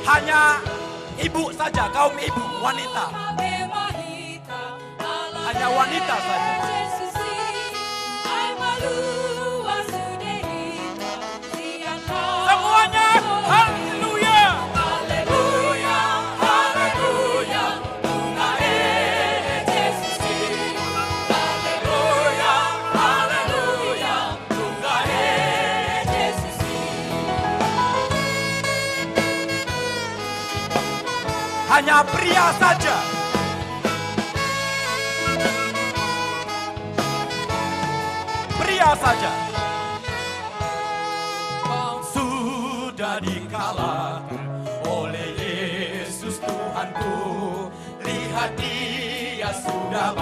Hanya ibu saja, kaum ibu, wanita. Hanya wanita saja. Semuanya, haleluya. Haleluya, haleluya. Haleluya, haleluya. Hanya pria saja. Pria saja. Kau sudah dikalahkan oleh Yesus Tuhanku. Lihat Dia sudah